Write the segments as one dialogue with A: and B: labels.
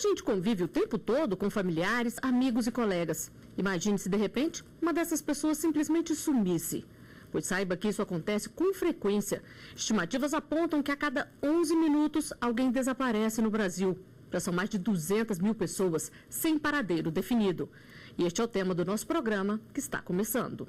A: gente convive o tempo todo com familiares, amigos e colegas. Imagine se, de repente, uma dessas pessoas simplesmente sumisse. Pois saiba que isso acontece com frequência. Estimativas apontam que a cada 11 minutos alguém desaparece no Brasil. Já são mais de 200 mil pessoas sem paradeiro definido. E este é o tema do nosso programa, que está começando.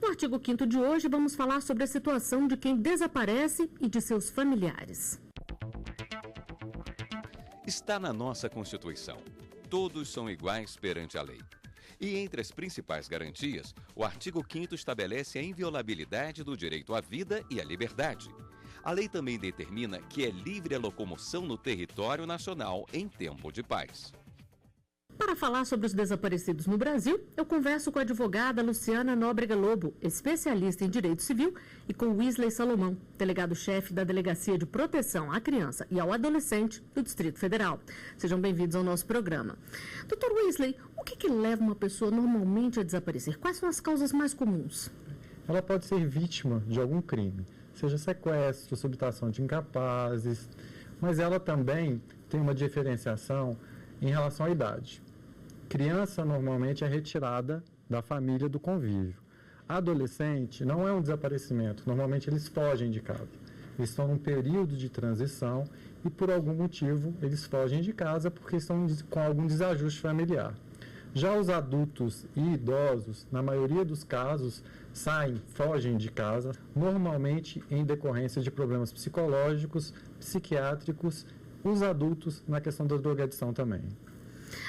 A: No artigo 5º de hoje, vamos falar sobre a situação de quem desaparece e de seus familiares.
B: Está na nossa Constituição. Todos são iguais perante a lei. E entre as principais garantias, o artigo 5º estabelece a inviolabilidade do direito à vida e à liberdade. A lei também determina que é livre a locomoção no território nacional em tempo de paz.
A: Para falar sobre os desaparecidos no Brasil, eu converso com a advogada Luciana Nóbrega Lobo, especialista em direito civil, e com Wesley Salomão, delegado-chefe da Delegacia de Proteção à Criança e ao Adolescente do Distrito Federal. Sejam bem-vindos ao nosso programa. Doutor Wesley, o que leva uma pessoa normalmente a desaparecer? Quais são as causas mais comuns?
C: Ela pode ser vítima de algum crime, seja sequestro, subtração de incapazes, mas ela também tem uma diferenciação em relação à idade. Criança normalmente é retirada da família, do convívio. Adolescente não é um desaparecimento, normalmente eles fogem de casa. Eles estão num período de transição e por algum motivo eles fogem de casa porque estão com algum desajuste familiar. Já os adultos e idosos, na maioria dos casos, fogem de casa, normalmente em decorrência de problemas psicológicos, psiquiátricos, os adultos na questão da drogadição também.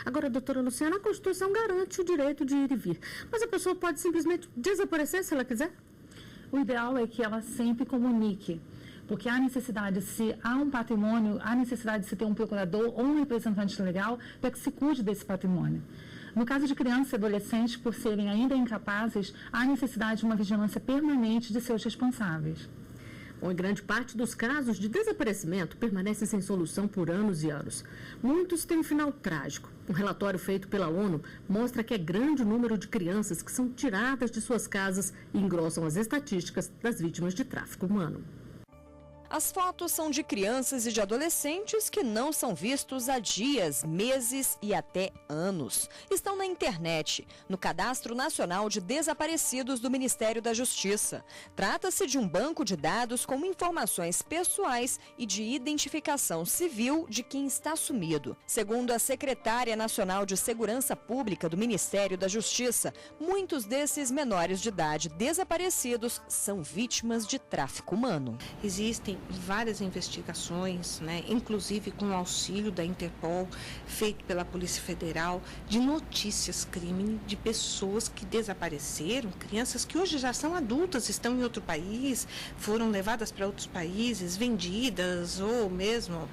A: Agora, doutora Luciana, a Constituição garante o direito de ir e vir, mas a pessoa pode simplesmente desaparecer se ela quiser?
D: O ideal é que ela sempre comunique, porque há necessidade, se há um patrimônio, há necessidade de se ter um procurador ou um representante legal para que se cuide desse patrimônio. No caso de crianças e adolescentes, por serem ainda incapazes, há necessidade de uma vigilância permanente de seus responsáveis.
A: Bom, em grande parte dos casos de desaparecimento permanecem sem solução por anos e anos. Muitos têm um final trágico. Um relatório feito pela ONU mostra que é grande o número de crianças que são tiradas de suas casas e engrossam as estatísticas das vítimas de tráfico humano.
E: As fotos são de crianças e de adolescentes que não são vistos há dias, meses e até anos. Estão na internet, no Cadastro Nacional de Desaparecidos do Ministério da Justiça. Trata-se de um banco de dados com informações pessoais e de identificação civil de quem está sumido. Segundo a secretária nacional de Segurança Pública do Ministério da Justiça, muitos desses menores de idade desaparecidos são vítimas de tráfico humano.
F: Existem várias investigações, inclusive com o auxílio da Interpol, feito pela Polícia Federal, de notícias crime de pessoas que desapareceram, crianças que hoje já são adultas, estão em outro país, foram levadas para outros países, vendidas ou mesmo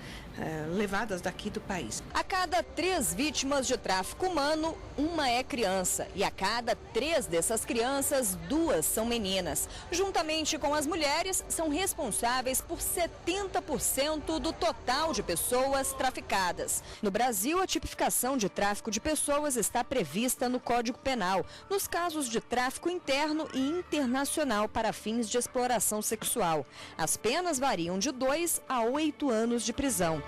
F: levadas daqui do país.
E: A cada 3 vítimas de tráfico humano, uma é criança. E a cada 3 dessas crianças, 2 são meninas. Juntamente com as mulheres, são responsáveis por 70% do total de pessoas traficadas. No Brasil, a tipificação de tráfico de pessoas está prevista no Código Penal, nos casos de tráfico interno e internacional para fins de exploração sexual. As penas variam de 2 a 8 anos de prisão.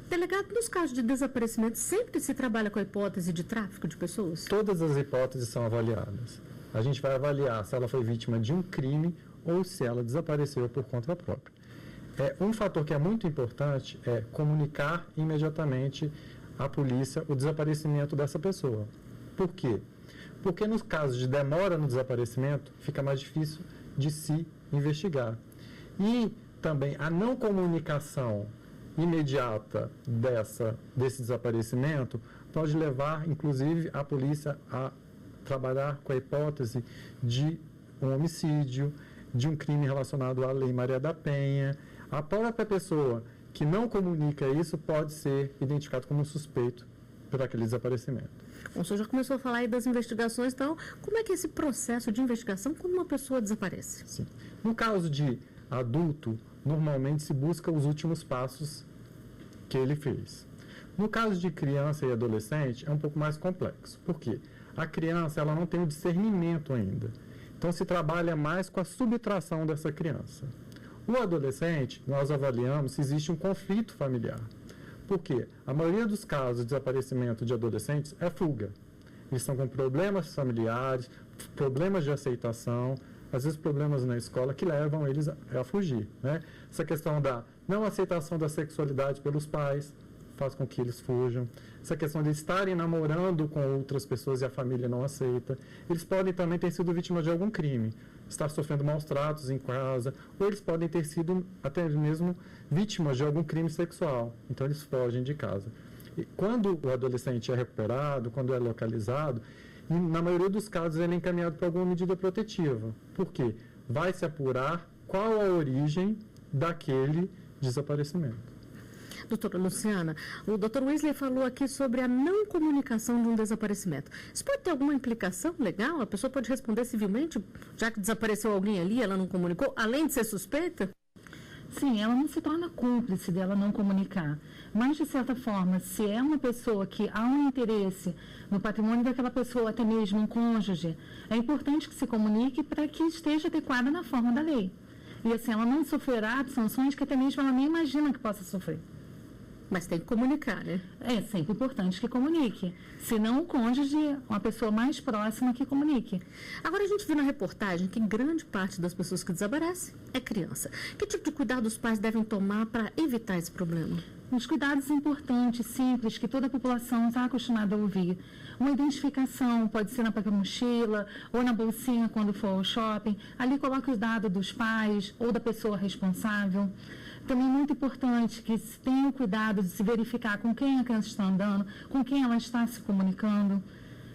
A: Delegado, nos casos de desaparecimento, sempre se trabalha com a hipótese de tráfico de pessoas?
C: Todas as hipóteses são avaliadas. A gente vai avaliar se ela foi vítima de um crime ou se ela desapareceu por conta própria. Um fator que é muito importante é comunicar imediatamente à polícia o desaparecimento dessa pessoa. Por quê? Porque nos casos de demora no desaparecimento, fica mais difícil de se investigar. E também a não comunicação imediata desse desaparecimento pode levar, inclusive, a polícia a trabalhar com a hipótese de um homicídio, de um crime relacionado à Lei Maria da Penha. A própria pessoa que não comunica isso pode ser identificada como suspeito por aquele desaparecimento.
A: Bom, o senhor já começou a falar aí das investigações, então, como é que é esse processo de investigação quando uma pessoa desaparece?
C: Sim. No caso de adulto, normalmente se busca os últimos passos que ele fez. No caso de criança e adolescente, é um pouco mais complexo. Por quê? A criança ela não tem o discernimento ainda. Então, se trabalha mais com a subtração dessa criança. O adolescente, nós avaliamos se existe um conflito familiar. Por quê? A maioria dos casos de desaparecimento de adolescentes é fuga. Eles estão com problemas familiares, problemas de aceitação, às vezes problemas na escola que levam eles a fugir, né? Essa questão da não aceitação da sexualidade pelos pais faz com que eles fujam. Essa questão de estarem namorando com outras pessoas e a família não aceita. Eles podem também ter sido vítimas de algum crime, estar sofrendo maus tratos em casa, ou eles podem ter sido até mesmo vítimas de algum crime sexual. Então, eles fogem de casa. E quando o adolescente é recuperado, quando é localizado, e na maioria dos casos ele é encaminhado para alguma medida protetiva. Por quê? Vai se apurar qual a origem daquele desaparecimento.
A: Doutora Luciana, o doutor Wesley falou aqui sobre a não comunicação de um desaparecimento. Isso pode ter alguma implicação legal? A pessoa pode responder civilmente, já que desapareceu alguém ali, ela não comunicou, além de ser suspeita?
D: Sim, ela não se torna cúmplice dela não comunicar. Mas, de certa forma, se é uma pessoa que há um interesse no patrimônio daquela pessoa, até mesmo um cônjuge, é importante que se comunique para que esteja adequada na forma da lei. E assim, ela não sofrerá sanções que até mesmo ela nem imagina que possa sofrer.
A: Mas tem que comunicar, né?
D: É sempre importante que comunique. Se não, o cônjuge, uma pessoa mais próxima que comunique.
A: Agora, a gente viu na reportagem que grande parte das pessoas que desaparecem é criança. Que tipo de cuidado os pais devem tomar para evitar esse problema?
D: Os cuidados importantes, simples, que toda a população está acostumada a ouvir. Uma identificação, pode ser na própria mochila ou na bolsinha quando for ao shopping. Ali coloque os dados dos pais ou da pessoa responsável. Também é muito importante que se tenha o cuidado de se verificar com quem a criança está andando, com quem ela está se comunicando,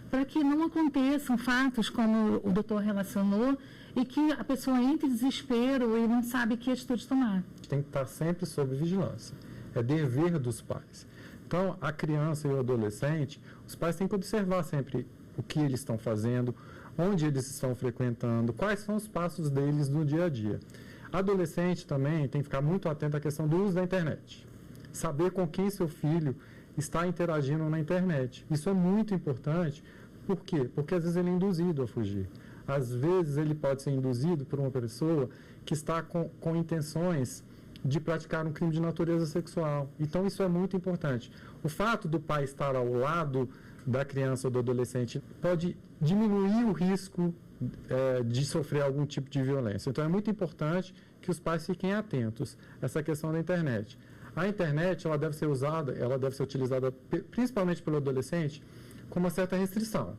D: para que não aconteçam fatos como o doutor relacionou e que a pessoa entre em desespero e não sabe que atitude tomar.
C: Tem que estar sempre sob vigilância. É dever dos pais. Então, a criança e o adolescente, os pais têm que observar sempre o que eles estão fazendo, onde eles estão frequentando, quais são os passos deles no dia a dia. Adolescente também tem que ficar muito atento à questão do uso da internet. Saber com quem seu filho está interagindo na internet. Isso é muito importante. Por quê? Porque às vezes ele é induzido a fugir. Às vezes ele pode ser induzido por uma pessoa que está com intenções de praticar um crime de natureza sexual. Então isso é muito importante. O fato do pai estar ao lado da criança ou do adolescente pode diminuir o risco de sofrer algum tipo de violência. Então é muito importante que os pais fiquem atentos a essa questão da internet. A internet ela deve ser utilizada principalmente pelo adolescente com uma certa restrição.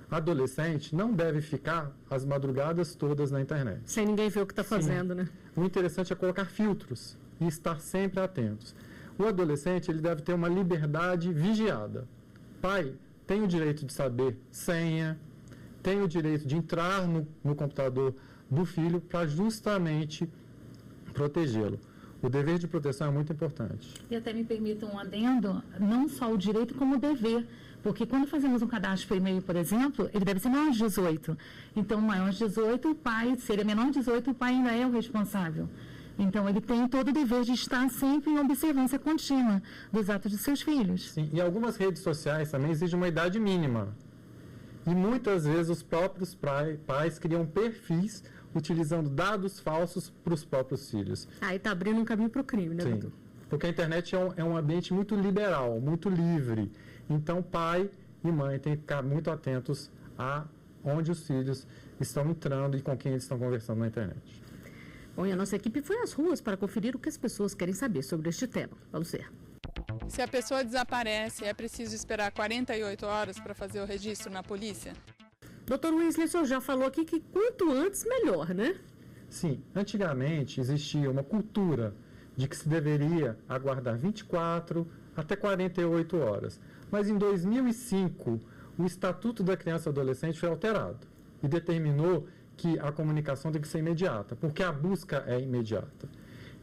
C: Adolescente não deve ficar as madrugadas todas na internet.
A: Sem ninguém ver o que está fazendo, né?
C: O interessante é colocar filtros e estar sempre atentos. O adolescente ele deve ter uma liberdade vigiada. Pai tem o direito de saber senha, tem o direito de entrar no computador do filho para justamente protegê-lo. O dever de proteção é muito importante.
D: E até me permita um adendo, não só o direito como o dever, porque quando fazemos um cadastro por e-mail, por exemplo, ele deve ser maior de 18. Então, maior de 18, o pai, se ele é menor de 18, o pai ainda é o responsável. Então, ele tem todo o dever de estar sempre em observância contínua dos atos de seus filhos.
C: Sim, e algumas redes sociais também exigem uma idade mínima. E muitas vezes os próprios pais criam perfis utilizando dados falsos para os próprios filhos.
A: Aí está abrindo um caminho para o crime, né, doutor?
C: Porque a internet é um ambiente muito liberal, muito livre. Então, pai e mãe têm que ficar muito atentos a onde os filhos estão entrando e com quem eles estão conversando na internet.
A: Bom, e a nossa equipe foi às ruas para conferir o que as pessoas querem saber sobre este tema. Vamos ver.
G: Se a pessoa desaparece, é preciso esperar 48 horas para fazer o registro na polícia?
A: Doutor Wesley, o senhor já falou aqui que quanto antes, melhor, né?
C: Sim, antigamente existia uma cultura de que se deveria aguardar 24 até 48 horas. Mas em 2005, o Estatuto da Criança e Adolescente foi alterado e determinou que a comunicação tem que ser imediata, porque a busca é imediata.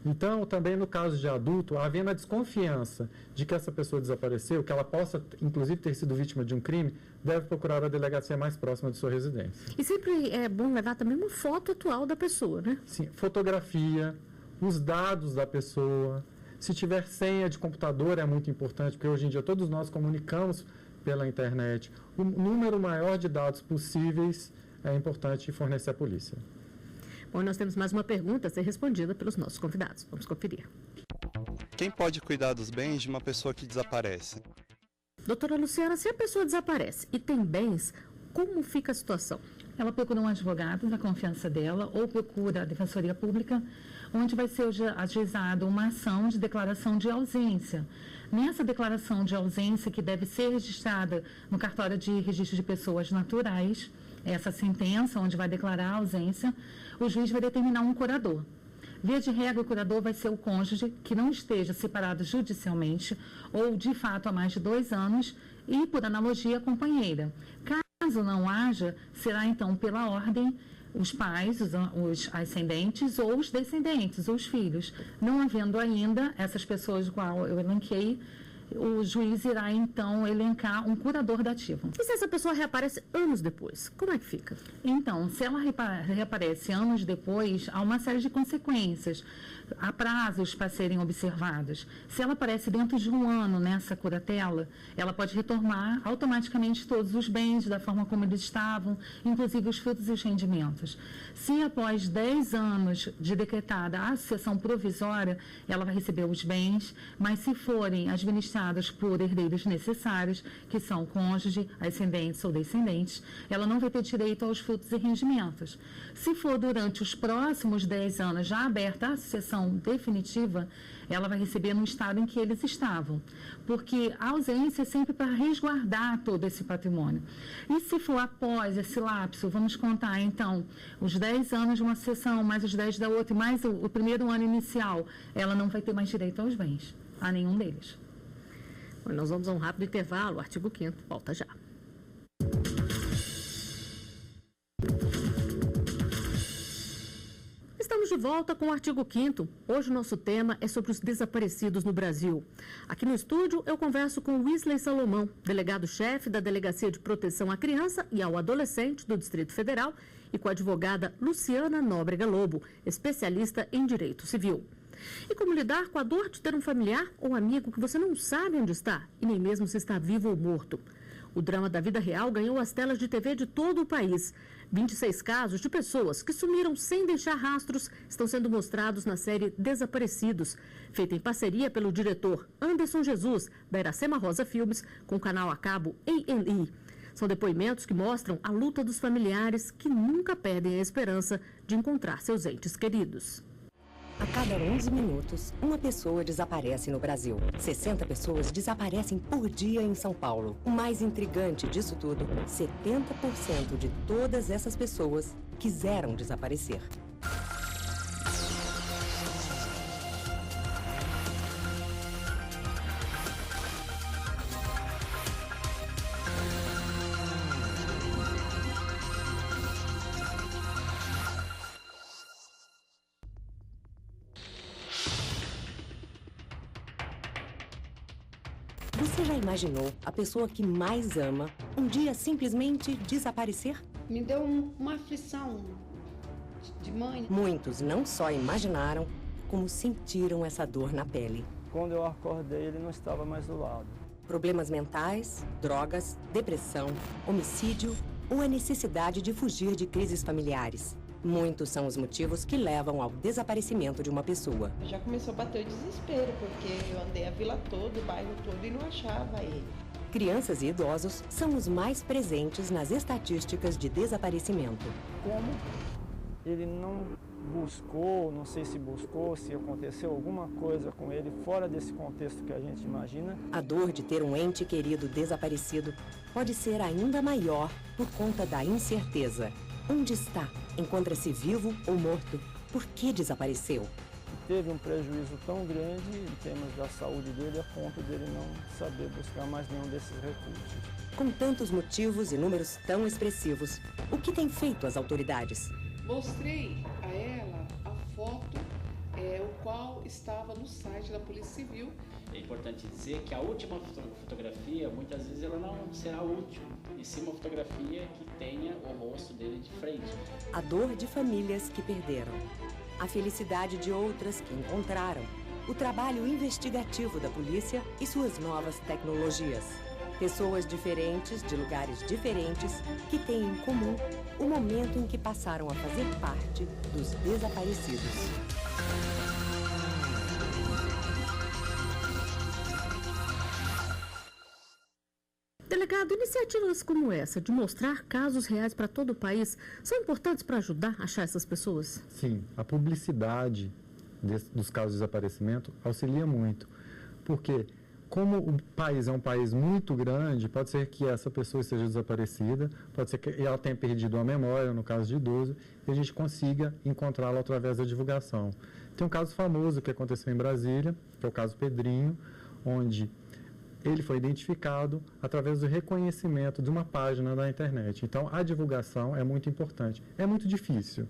C: Então, também no caso de adulto, havendo a desconfiança de que essa pessoa desapareceu, que ela possa, inclusive, ter sido vítima de um crime, deve procurar a delegacia mais próxima de sua residência.
A: E sempre é bom levar também uma foto atual da pessoa, né?
C: Sim, fotografia, os dados da pessoa, Se tiver senha de computador é muito importante, porque hoje em dia todos nós comunicamos pela internet. O número maior de dados possíveis é importante fornecer à polícia.
A: Bom, nós temos mais uma pergunta a ser respondida pelos nossos convidados. Vamos conferir.
H: Quem pode cuidar dos bens de uma pessoa que desaparece?
A: Doutora Luciana, se a pessoa desaparece e tem bens, como fica a situação?
D: Ela procura um advogado da confiança dela ou procura a Defensoria Pública, onde vai ser ajuizada uma ação de declaração de ausência. Nessa declaração de ausência, que deve ser registrada no cartório de registro de pessoas naturais, essa sentença onde vai declarar a ausência, o juiz vai determinar um curador. Via de regra, o curador vai ser o cônjuge que não esteja separado judicialmente ou, de fato, há mais de 2 anos e, por analogia, a companheira. Caso não haja, será, então, pela ordem, os pais, os ascendentes ou os descendentes, os filhos. Não havendo ainda essas pessoas, qual eu elenquei, o juiz irá, então, elencar um curador dativo.
A: E se essa pessoa reaparece anos depois? Como é que fica?
D: Então, se ela reaparece anos depois, há uma série de consequências. Há prazos para serem observados. Se ela aparece dentro de 1 ano nessa curatela, ela pode retomar automaticamente todos os bens da forma como eles estavam, inclusive os frutos e os rendimentos. Se após 10 anos de decretada a sucessão provisória, ela vai receber os bens, mas se forem administrados por herdeiros necessários, que são cônjuge, ascendentes ou descendentes, ela não vai ter direito aos frutos e rendimentos. Se for durante os próximos 10 anos já aberta a sucessão definitiva, ela vai receber no estado em que eles estavam, porque a ausência é sempre para resguardar todo esse patrimônio. E se for após esse lapso, vamos contar então os 10 anos de uma sucessão, mais os 10 da outra, e mais o primeiro ano inicial, ela não vai ter mais direito aos bens, a nenhum deles.
A: Bom, nós vamos a um rápido intervalo, o artigo 5º volta já. Estamos de volta com o artigo 5º. Hoje o nosso tema é sobre os desaparecidos no Brasil. Aqui no estúdio eu converso com Wisley Salomão, delegado-chefe da Delegacia de Proteção à Criança e ao Adolescente do Distrito Federal, e com a advogada Luciana Nóbrega Lobo, especialista em direito civil. E como lidar com a dor de ter um familiar ou amigo que você não sabe onde está e nem mesmo se está vivo ou morto. O drama da vida real ganhou as telas de TV de todo o país. 26 casos de pessoas que sumiram sem deixar rastros estão sendo mostrados na série Desaparecidos, feita em parceria pelo diretor Anderson Jesus, da Iracema Rosa Filmes, com o canal a cabo AMI. São depoimentos que mostram a luta dos familiares que nunca perdem a esperança de encontrar seus entes queridos.
I: A cada 11 minutos, uma pessoa desaparece no Brasil. 60 pessoas desaparecem por dia em São Paulo. O mais intrigante disso tudo, 70% de todas essas pessoas quiseram desaparecer. Você já imaginou a pessoa que mais ama um dia simplesmente desaparecer?
J: Me deu uma aflição de mãe.
I: Muitos não só imaginaram, como sentiram essa dor na pele.
K: Quando eu acordei, ele não estava mais do lado.
I: Problemas mentais, drogas, depressão, homicídio ou a necessidade de fugir de crises familiares. Muitos são os motivos que levam ao desaparecimento de uma pessoa.
J: Já começou a bater o desespero, porque eu andei a vila toda, o bairro todo e não achava ele.
I: Crianças e idosos são os mais presentes nas estatísticas de desaparecimento.
K: Como ele não buscou, não sei se buscou, se aconteceu alguma coisa com ele fora desse contexto que a gente imagina.
I: A dor de ter um ente querido desaparecido pode ser ainda maior por conta da incerteza. Onde está? Encontra-se vivo ou morto? Por que desapareceu?
K: Teve um prejuízo tão grande em termos da saúde dele, a ponto dele não saber buscar mais nenhum desses recursos.
I: Com tantos motivos e números tão expressivos, o que tem feito as autoridades?
L: Mostrei a ela a foto, o qual estava no site da Polícia Civil.
M: É importante dizer que a última fotografia, muitas vezes, ela não será útil, e sim uma fotografia que tenha o rosto dele de frente.
I: A dor de famílias que perderam. A felicidade de outras que encontraram. o trabalho investigativo da polícia e suas novas tecnologias. Pessoas diferentes, de lugares diferentes, que têm em comum o momento em que passaram a fazer parte dos desaparecidos.
A: Delegado, iniciativas como essa, de mostrar casos reais para todo o país, são importantes para ajudar a achar essas pessoas?
C: Sim, a publicidade dos casos de desaparecimento auxilia muito, porque como o país é um país muito grande, pode ser que essa pessoa esteja desaparecida, pode ser que ela tenha perdido a memória, no caso de idoso, e a gente consiga encontrá-la através da divulgação. Tem um caso famoso que aconteceu em Brasília, que é o caso Pedrinho, onde ele foi identificado através do reconhecimento de uma página da internet. Então, a divulgação é muito importante. É muito difícil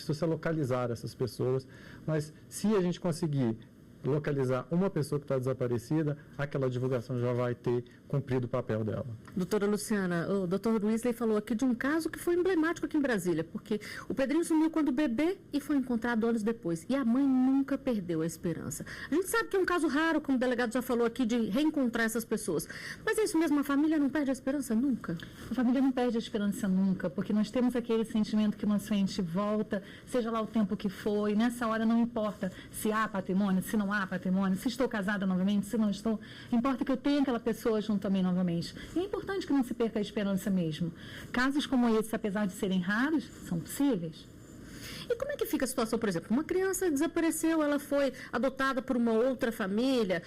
C: você localizar essas pessoas, mas se a gente conseguir localizar uma pessoa que está desaparecida, aquela divulgação já vai ter cumprido o papel dela.
A: Doutora Luciana, o doutor Weasley falou aqui de um caso que foi emblemático aqui em Brasília, porque o Pedrinho sumiu quando bebê e foi encontrado anos depois. E a mãe nunca perdeu a esperança. A gente sabe que é um caso raro, como o delegado já falou aqui, de reencontrar essas pessoas. Mas é isso mesmo, a família não perde a esperança nunca?
D: A família não perde a esperança nunca, porque nós temos aquele sentimento que nosso ente volta, seja lá o tempo que foi. Nessa hora não importa se há patrimônio, se não há patrimônio, se estou casada novamente, se não estou. Importa que eu tenha aquela pessoa junto a mim novamente. E é importante que não se perca a esperança mesmo. Casos como esse, apesar de serem raros, são possíveis.
A: E como é que fica a situação, por exemplo, uma criança desapareceu, ela foi adotada por uma outra família,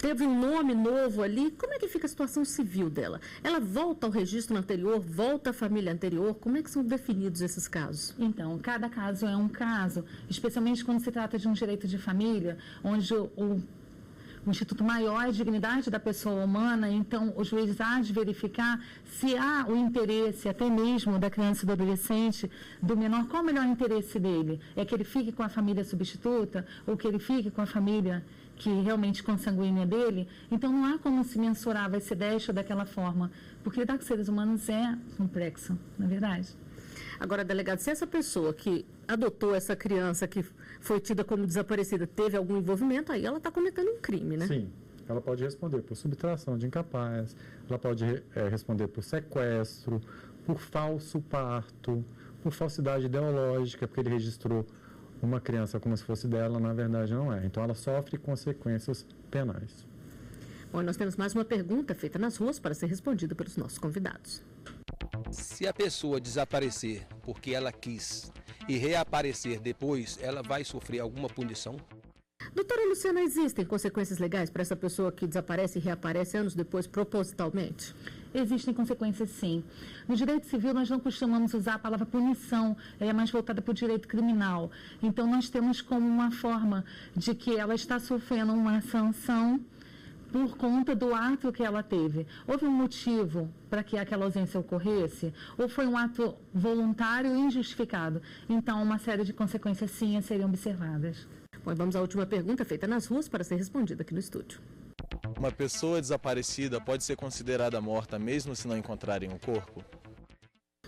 A: teve um nome novo ali, como é que fica a situação civil dela? Ela volta ao registro anterior, volta à família anterior, como é que são definidos esses casos?
D: Então, cada caso é um caso, especialmente quando se trata de um direito de família, onde o Instituto Maior é a dignidade da pessoa humana, então o juiz há de verificar se há o interesse até mesmo da criança e do adolescente, do menor, qual o melhor interesse dele? É que ele fique com a família substituta ou que ele fique com a família que realmente consanguínea dele? Então não há como se mensurar, vai ser desta ou daquela forma, porque lidar com seres humanos é complexo, na verdade.
A: Agora, delegado, se essa pessoa que adotou essa criança que foi tida como desaparecida teve algum envolvimento, aí ela está cometendo um crime, né?
C: Sim, ela pode responder por subtração de incapaz, ela pode responder por sequestro, por falso parto, por falsidade ideológica, porque ele registrou uma criança como se fosse dela, na verdade não é. Então ela sofre consequências penais.
A: Bom, nós temos mais uma pergunta feita nas ruas para ser respondida pelos nossos convidados.
N: Se a pessoa desaparecer porque ela quis e reaparecer depois, ela vai sofrer alguma punição?
A: Doutora Luciana, existem consequências legais para essa pessoa que desaparece e reaparece anos depois propositalmente?
D: Existem consequências, sim. No direito civil, nós não costumamos usar a palavra punição, é mais voltada para o direito criminal. Então, nós temos como uma forma de que ela está sofrendo uma sanção por conta do ato que ela teve. Houve um motivo para que aquela ausência ocorresse? Ou foi um ato voluntário e injustificado? Então, uma série de consequências, sim, seriam observadas.
A: Bom, vamos à última pergunta feita nas ruas para ser respondida aqui no estúdio.
O: Uma pessoa desaparecida pode ser considerada morta mesmo se não encontrarem um corpo?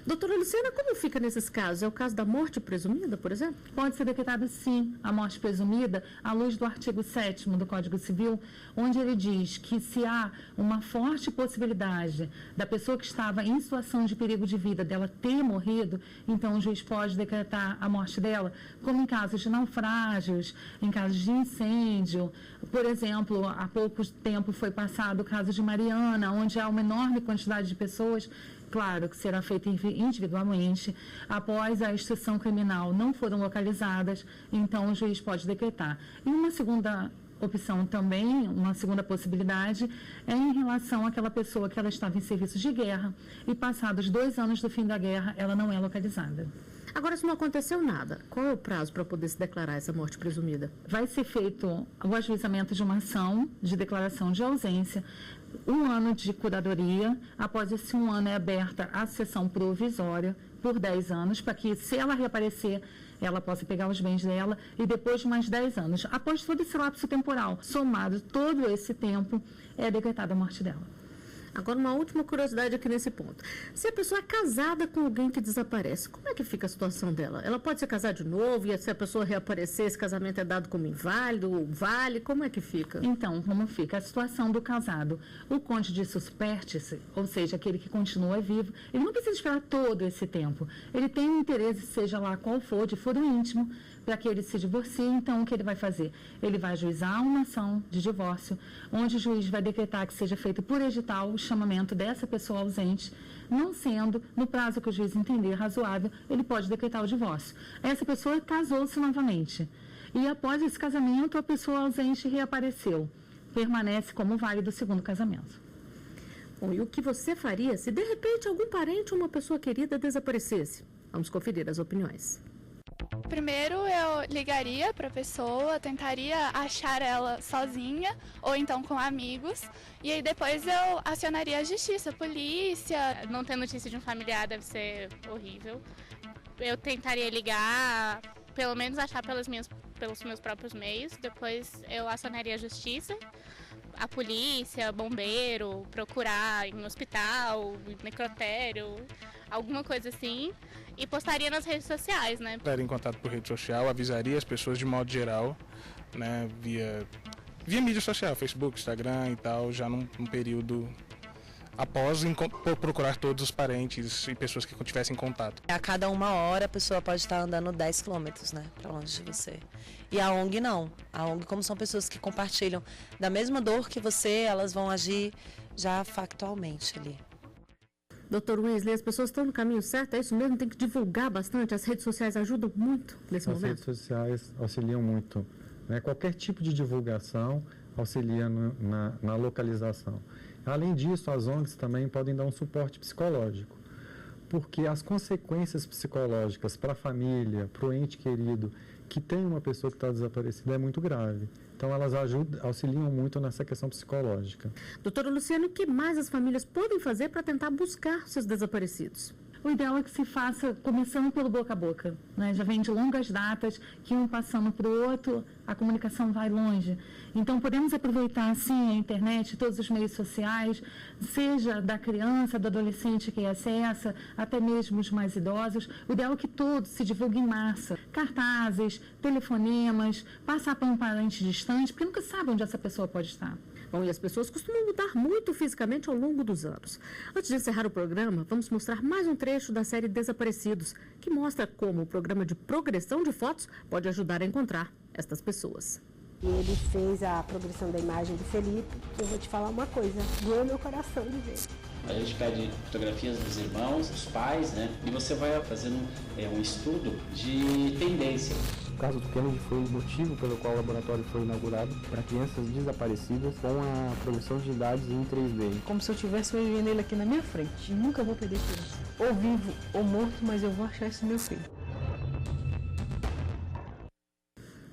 A: Doutora Luciana, como fica nesses casos? É o caso da morte presumida, por exemplo?
D: Pode ser decretada, sim, a morte presumida à luz do artigo 7º do Código Civil, onde ele diz que se há uma forte possibilidade da pessoa que estava em situação de perigo de vida dela ter morrido, então o juiz pode decretar a morte dela, como em casos de naufrágios, em casos de incêndio. Por exemplo, há pouco tempo foi passado o caso de Mariana, onde há uma enorme quantidade de pessoas. Claro que será feito individualmente. Após a instrução criminal não foram localizadas, então o juiz pode decretar. E uma segunda opção também, uma segunda possibilidade, é em relação àquela pessoa que ela estava em serviço de guerra e passados 2 anos do fim da guerra, ela não é localizada.
A: Agora, se não aconteceu nada, qual é o prazo para poder se declarar essa morte presumida?
D: Vai ser feito o ajuizamento de uma ação de declaração de ausência, 1 ano de curadoria. Após esse 1 ano é aberta a sessão provisória por 10 anos, para que, se ela reaparecer, ela possa pegar os bens dela, e depois de mais 10 anos, após todo esse lapso temporal, somado todo esse tempo, é decretada a morte dela.
A: Agora, uma última curiosidade aqui nesse ponto. Se a pessoa é casada com alguém que desaparece, como é que fica a situação dela? Ela pode se casar de novo e se a pessoa reaparecer, esse casamento é dado como inválido ou vale? Como é que fica?
D: Então, como fica a situação do casado? O cônjuge suspértice, ou seja, aquele que continua vivo, ele não precisa esperar todo esse tempo. Ele tem um interesse, seja lá qual for, de foro íntimo, para que ele se divorcie. Então, o que ele vai fazer? Ele vai ajuizar uma ação de divórcio, onde o juiz vai decretar que seja feito por edital o chamamento dessa pessoa ausente. Não sendo, no prazo que o juiz entender razoável, ele pode decretar o divórcio. Essa pessoa casou-se novamente. E após esse casamento, a pessoa ausente reapareceu. Permanece como válido o segundo casamento.
A: Bom, e o que você faria se de repente algum parente ou uma pessoa querida desaparecesse? Vamos conferir as opiniões.
P: Primeiro eu ligaria para a pessoa, tentaria achar ela sozinha ou então com amigos, e aí depois eu acionaria a justiça, a polícia.
Q: Não ter notícia de um familiar deve ser horrível. Eu tentaria ligar, pelo menos achar pelos meus próprios meios, depois eu acionaria a justiça, a polícia, bombeiro, procurar em hospital, necrotério, alguma coisa assim, e postaria nas redes sociais, né?
R: Entraria em contato por rede social, avisaria as pessoas de modo geral, né, via mídia social, Facebook, Instagram e tal, já num período após procurar todos os parentes e pessoas que tivessem contato.
S: A cada 1 hora a pessoa pode estar andando 10 quilômetros, né, para longe de você. E a ONG não. A ONG, como são pessoas que compartilham da mesma dor que você, elas vão agir já factualmente ali.
A: Doutor Wesley, as pessoas estão no caminho certo? É isso mesmo? Tem que divulgar bastante? As redes sociais ajudam muito nesse momento?
C: As redes sociais auxiliam muito, né? Qualquer tipo de divulgação auxilia na localização. Além disso, as ONGs também podem dar um suporte psicológico, porque as consequências psicológicas para a família, para o ente querido, que tem uma pessoa que está desaparecida, é muito grave. Então, elas auxiliam muito nessa questão psicológica.
A: Doutora Luciana, o que mais as famílias podem fazer para tentar buscar seus desaparecidos?
D: O ideal é que se faça começando pelo boca a boca, né? Já vem de longas datas que um passando para o outro, a comunicação vai longe. Então, podemos aproveitar, sim, a internet, todos os meios sociais, seja da criança, do adolescente que acessa, até mesmo os mais idosos. O ideal é que todos se divulguem em massa. Cartazes, telefonemas, passar para um parente distante, porque nunca sabe onde essa pessoa pode estar.
A: Bom, e as pessoas costumam mudar muito fisicamente ao longo dos anos. Antes de encerrar o programa, vamos mostrar mais um trecho da série Desaparecidos, que mostra como o programa de progressão de fotos pode ajudar a encontrar estas pessoas.
T: E ele fez a progressão da imagem do Felipe, que eu vou te falar uma coisa, doeu meu coração de ver.
M: A gente pede fotografias dos irmãos, dos pais, né? E você vai fazendo um estudo de tendência.
U: O caso do Kennedy foi o motivo pelo qual o laboratório foi inaugurado para crianças desaparecidas com a progressão de idades em 3D.
V: Como se eu estivesse vivendo ele aqui na minha frente. Nunca vou perder criança. Ou vivo ou morto, mas eu vou achar esse meu filho.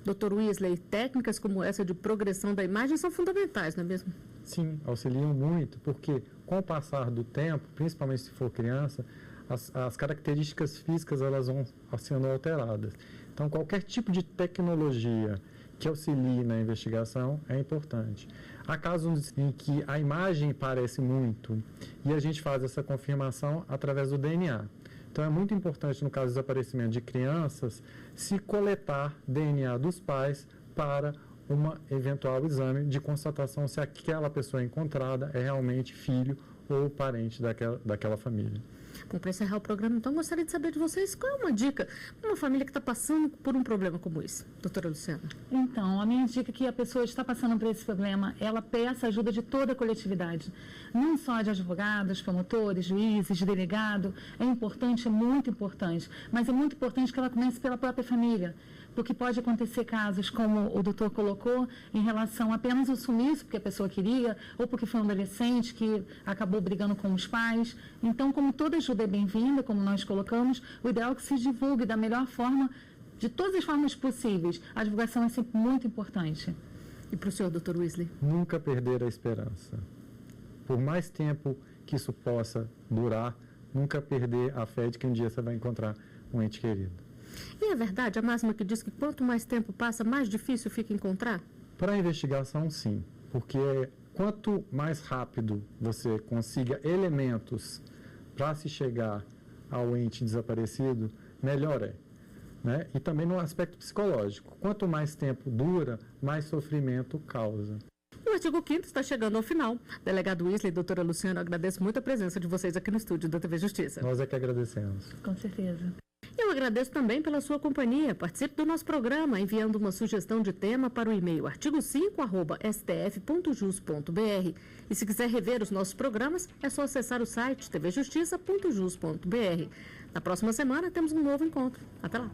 A: Dr. Wesley, técnicas como essa de progressão da imagem são fundamentais, não é mesmo?
C: Sim, auxiliam muito, porque com o passar do tempo, principalmente se for criança, as características físicas elas vão sendo alteradas. Então, qualquer tipo de tecnologia que auxilie na investigação é importante. Há casos em que a imagem parece muito e a gente faz essa confirmação através do DNA. Então, é muito importante, no caso do desaparecimento de crianças, se coletar DNA dos pais para um eventual exame de constatação se aquela pessoa encontrada é realmente filho ou parente daquela família.
A: Bom, para encerrar o programa, então, gostaria de saber de vocês qual é uma dica para uma família que está passando por um problema como esse. Doutora Luciana.
D: Então, a minha dica é que a pessoa está passando por esse problema, ela peça ajuda de toda a coletividade. Não só de advogados, promotores, juízes, de delegado. É importante, é muito importante. Mas é muito importante que ela comece pela própria família. Porque pode acontecer casos, como o doutor colocou, em relação apenas ao sumiço, porque a pessoa queria, ou porque foi um adolescente que acabou brigando com os pais. Então, como toda ajuda é bem-vinda, como nós colocamos, o ideal é que se divulgue da melhor forma, de todas as formas possíveis. A divulgação é sempre muito importante.
A: E para o senhor, doutor Wesley?
C: Nunca perder a esperança. Por mais tempo que isso possa durar, nunca perder a fé de que um dia você vai encontrar um ente querido.
A: E é verdade a máxima que diz que quanto mais tempo passa, mais difícil fica encontrar?
C: Para a investigação, sim, porque quanto mais rápido você consiga elementos para se chegar ao ente desaparecido, melhor é. Né? E também no aspecto psicológico. Quanto mais tempo dura, mais sofrimento causa.
A: O artigo 5º está chegando ao final. Delegado Wesley e doutora Luciana, eu agradeço muito a presença de vocês aqui no estúdio da TV Justiça.
C: Nós é que agradecemos.
D: Com certeza.
A: Eu agradeço também pela sua companhia. Participe do nosso programa enviando uma sugestão de tema para o e-mail artigo5@stf.jus.br. E se quiser rever os nossos programas, é só acessar o site tvjustiça.jus.br. Na próxima semana temos um novo encontro. Até lá.